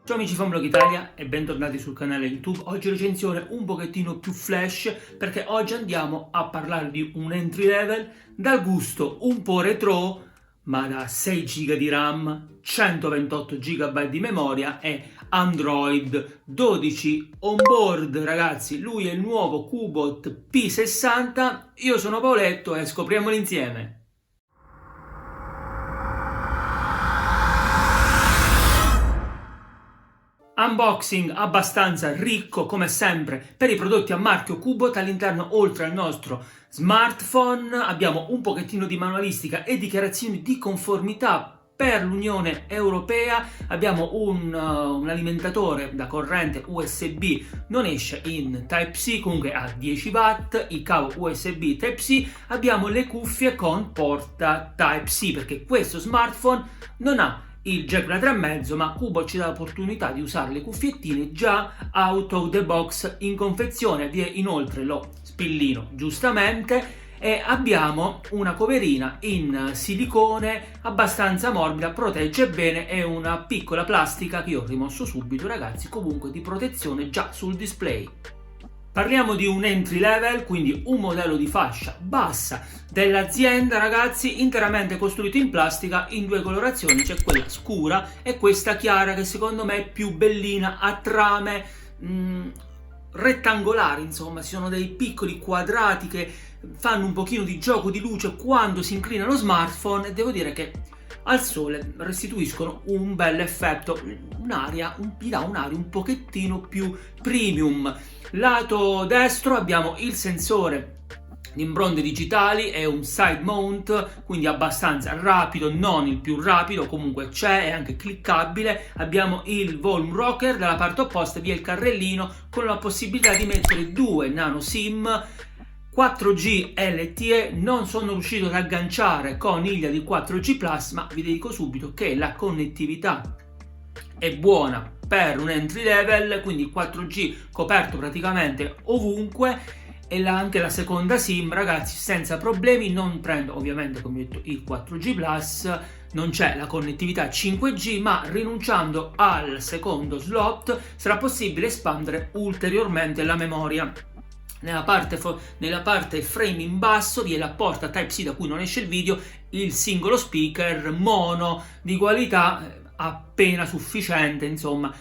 Ciao amici Fanblog Italia e bentornati sul canale YouTube. Oggi recensione un pochettino più flash perché oggi andiamo a parlare di un entry level dal gusto un po' retro ma da 6 GB di RAM, 128 GB di memoria e Android 12 on board. Ragazzi, lui è il nuovo Cubot P60. Io sono Paoletto e scopriamolo insieme. Unboxing abbastanza ricco come sempre per i prodotti a marchio Cubot. All'interno, oltre al nostro smartphone, abbiamo un pochettino di manualistica e dichiarazioni di conformità per l'Unione Europea. Abbiamo un alimentatore da corrente USB, non esce in Type-C, comunque a 10 watt, il cavo USB Type-C. Abbiamo le cuffie con porta Type-C perché questo smartphone non ha il jack da 3,5, ma Cubot ci dà l'opportunità di usare le cuffiettine già out of the box in confezione. Vi è inoltre lo spillino, giustamente, e abbiamo una coverina in silicone abbastanza morbida, protegge bene, e una piccola plastica che io ho rimosso subito, ragazzi, comunque di protezione già sul display. Parliamo di un entry level, quindi un modello di fascia bassa dell'azienda, ragazzi, interamente costruito in plastica in due colorazioni, c'è quella scura e questa chiara che secondo me è più bellina, a trame rettangolari, insomma, ci sono dei piccoli quadrati che fanno un pochino di gioco di luce quando si inclina lo smartphone e devo dire che al sole restituiscono un bel effetto, gli dà un'aria un pochettino più premium. Lato destro abbiamo il sensore di impronte digitali e un side mount, quindi abbastanza rapido, non il più rapido, comunque c'è, è anche cliccabile. Abbiamo il volume rocker, dalla parte opposta vi è il carrellino con la possibilità di mettere due nano SIM 4G LTE. Non sono riuscito ad agganciare coniglia di 4G Plus, ma vi dico subito che la connettività è buona per un entry level, quindi 4G coperto praticamente ovunque, e anche la seconda SIM, ragazzi, senza problemi. Non prendo ovviamente, come detto, il 4G Plus, non c'è la connettività 5G, ma rinunciando al secondo slot sarà possibile espandere ulteriormente la memoria. Nella parte frame in basso vi è la porta Type-C da cui non esce il video, il singolo speaker mono di qualità appena sufficiente, insomma,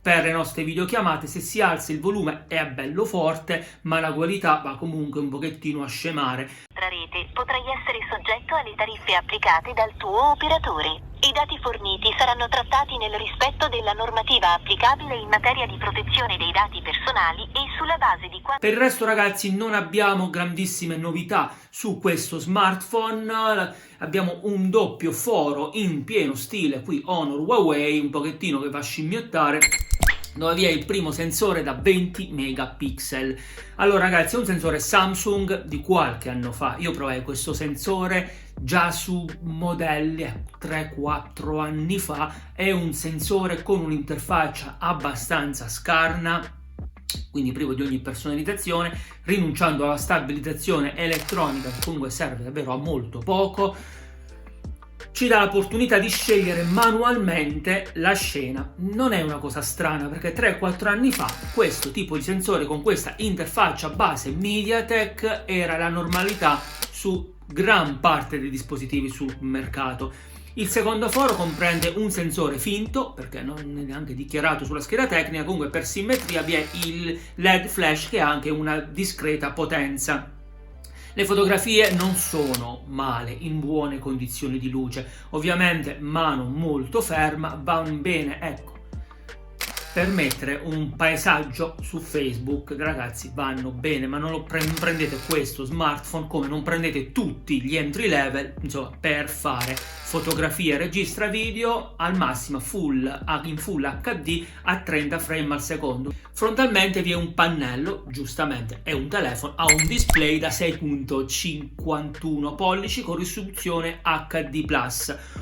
per le nostre videochiamate. Se si alza il volume è bello forte, ma la qualità va comunque un pochettino a scemare. Tra rete potrai essere soggetto alle tariffe applicate dal tuo operatore. I dati forniti saranno trattati nel rispetto della normativa applicabile in materia di protezione dei dati personali e sulla base di quanto... Per il resto, ragazzi, non abbiamo grandissime novità su questo smartphone. Abbiamo un doppio foro in pieno stile qui Honor Huawei, un pochettino che fa scimmiottare, dove vi è il primo sensore da 20 megapixel. Allora, ragazzi, è un sensore Samsung di qualche anno fa. Io provai questo sensore già su modelli 3-4 anni fa. È un sensore con un'interfaccia abbastanza scarna, quindi privo di ogni personalizzazione, rinunciando alla stabilizzazione elettronica che comunque serve davvero a molto poco. Ci dà l'opportunità di scegliere manualmente la scena. Non è una cosa strana perché 3-4 anni fa questo tipo di sensore con questa interfaccia base MediaTek era la normalità su gran parte dei dispositivi sul mercato. Il secondo foro comprende un sensore finto, perché non è neanche dichiarato sulla scheda tecnica, comunque per simmetria vi è il LED flash che ha anche una discreta potenza. Le fotografie non sono male, in buone condizioni di luce, ovviamente mano molto ferma, vanno bene, ecco, per mettere un paesaggio su Facebook, ragazzi, vanno bene, ma non prendete questo smartphone come non prendete tutti gli entry level, insomma, per fare fotografie, registra video al massimo in full HD a 30 frame al secondo. Frontalmente vi è un pannello, giustamente è un telefono, ha un display da 6.51 pollici con risoluzione HD+,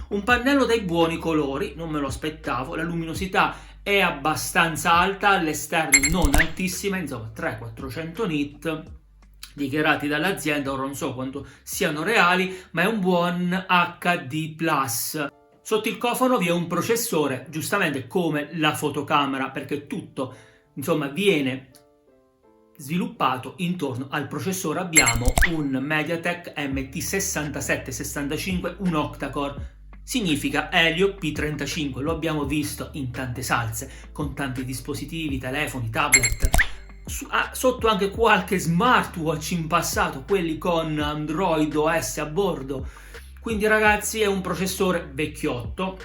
un pannello dai buoni colori, non me lo aspettavo, la luminosità è abbastanza alta, all'esterno non altissima, insomma 300-400 nit dichiarati dall'azienda, ora non so quanto siano reali, ma è un buon HD+. Sotto il cofano vi è un processore, giustamente come la fotocamera, perché tutto, insomma, viene sviluppato intorno al processore. Abbiamo un MediaTek MT6765, un octa-core. Significa Helio P35, lo abbiamo visto in tante salse, con tanti dispositivi, telefoni, tablet, sotto anche qualche smartwatch in passato, quelli con Android OS a bordo. Quindi ragazzi è un processore vecchiotto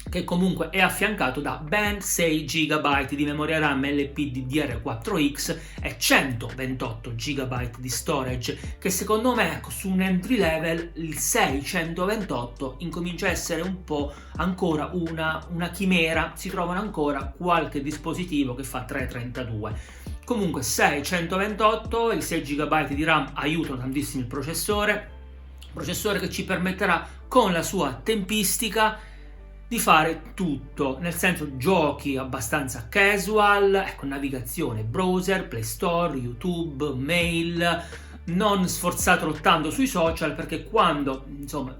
che comunque è affiancato da ben 6 GB di memoria RAM LPDDR4X e 128 GB di storage, che secondo me, ecco, su un entry level il 628 incomincia a essere un po' ancora una chimera. Si trovano ancora qualche dispositivo che fa 332. Comunque 628, i 6 GB di RAM aiutano tantissimo il processore che ci permetterà con la sua tempistica di fare tutto, nel senso giochi abbastanza casual, ecco, navigazione, browser, Play Store, YouTube, mail, non sforzatelo tanto sui social, perché quando insomma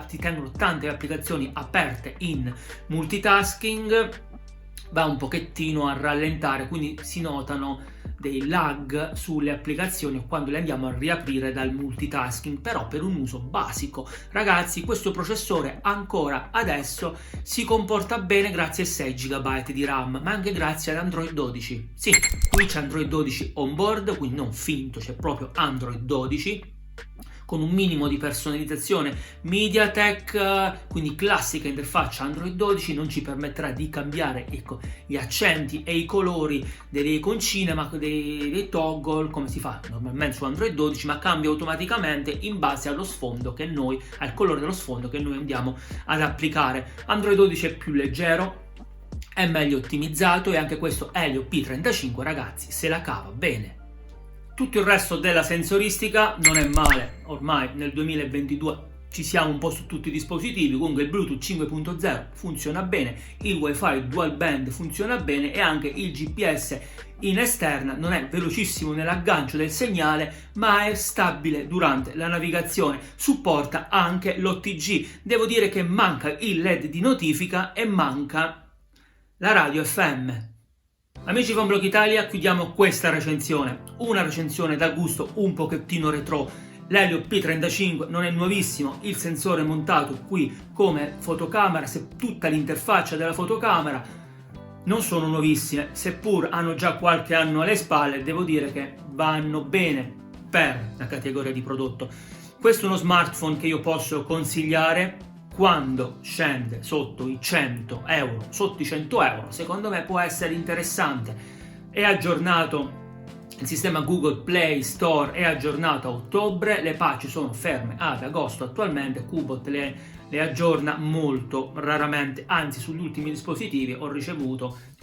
ti tengono tante applicazioni aperte in multitasking va un pochettino a rallentare, quindi si notano dei lag sulle applicazioni quando le andiamo a riaprire dal multitasking. Però per un uso basico, ragazzi, questo processore ancora adesso si comporta bene grazie ai 6 GB di RAM, ma anche grazie ad Android 12. Sì, qui c'è Android 12 on board, quindi non finto, c'è proprio Android 12 con un minimo di personalizzazione MediaTek, quindi classica interfaccia Android 12, non ci permetterà di cambiare, ecco, gli accenti e i colori delle iconcine, ma dei toggle come si fa normalmente su Android 12, ma cambia automaticamente in base allo sfondo che noi, al colore dello sfondo che noi andiamo ad applicare. Android 12 è più leggero, è meglio ottimizzato, e anche questo Helio P35, ragazzi, se la cava bene. Tutto il resto della sensoristica non è male, ormai nel 2022 ci siamo un po' su tutti i dispositivi. Comunque il Bluetooth 5.0 funziona bene, il Wi-Fi dual band funziona bene, e anche il GPS in esterna non è velocissimo nell'aggancio del segnale, ma è stabile durante la navigazione. Supporta anche l'OTG. Devo dire che manca il LED di notifica e manca la radio FM. Amici con Blog Italia, chiudiamo questa recensione, una recensione dal gusto un pochettino retro. L'Helio P35 non è nuovissimo, il sensore montato qui come fotocamera, tutta l'interfaccia della fotocamera non sono nuovissime, seppur hanno già qualche anno alle spalle. Devo dire che vanno bene per la categoria di prodotto. Questo è uno smartphone che io posso consigliare quando scende sotto i 100 euro, sotto i 100 euro, secondo me può essere interessante. È aggiornato il sistema Google Play Store, è aggiornato a ottobre, le patch sono ferme ad agosto attualmente. Qbot le aggiorna molto raramente, anzi sugli ultimi dispositivi ho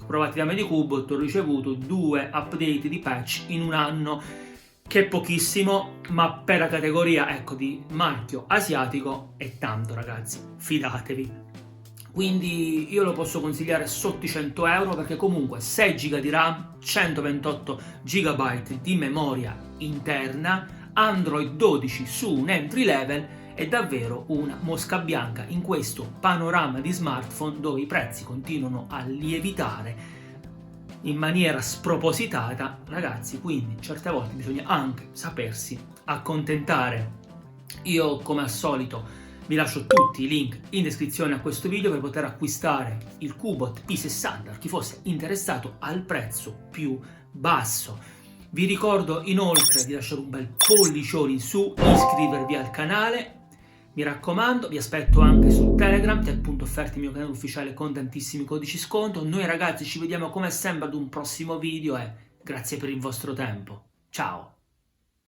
provati da me di Qbot, ho ricevuto 2 update di patch in un anno, che è pochissimo, ma per la categoria, ecco, di marchio asiatico è tanto, ragazzi, fidatevi. Quindi io lo posso consigliare sotto i 100 euro, perché comunque 6 GB di RAM, 128 GB di memoria interna, Android 12 su un entry level, è davvero una mosca bianca in questo panorama di smartphone dove i prezzi continuano a lievitare in maniera spropositata, ragazzi. Quindi certe volte bisogna anche sapersi accontentare. Io, come al solito, vi lascio tutti i link in descrizione a questo video per poter acquistare il Qbot P60 per chi fosse interessato al prezzo più basso. Vi ricordo inoltre di lasciare un bel pollicione in su, iscrivervi al canale. Mi raccomando, vi aspetto anche su Telegram, Tech.offerti, il mio canale ufficiale con tantissimi codici sconto. Noi ragazzi ci vediamo come sempre ad un prossimo video e grazie per il vostro tempo. Ciao!